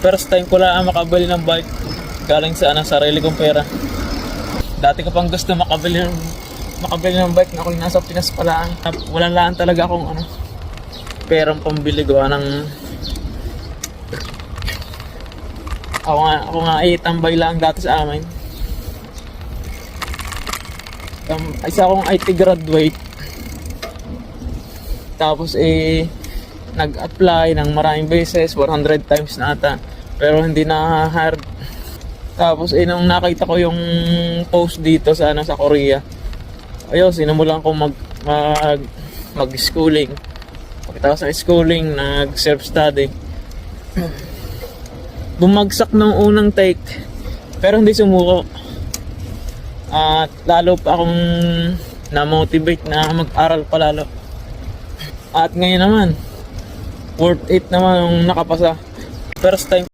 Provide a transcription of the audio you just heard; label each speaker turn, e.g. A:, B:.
A: First time ko lang makabili ng bike galing sa sarili kong pera. Dati ko pang gusto makabili ng bike na ako nasa Pinas pa lang. Wala lang talaga akong perang pambili gawa ng ako nga tambay lang dati sa amin. Isa akong IT graduate. Tapos nag-apply ng maraming beses, 100 times na ata. Pero hindi na hard. Tapos nung nakita ko yung post dito sa Korea. Ayun, sinimulan ko mag-schooling. Pagkatapos ng schooling, nag-self-study. Bumagsak ng unang take, pero hindi sumuko. At lalo pa akong na-motivate na mag-aral pa lalo. At ngayon naman, worth it naman yung nakapasa. First time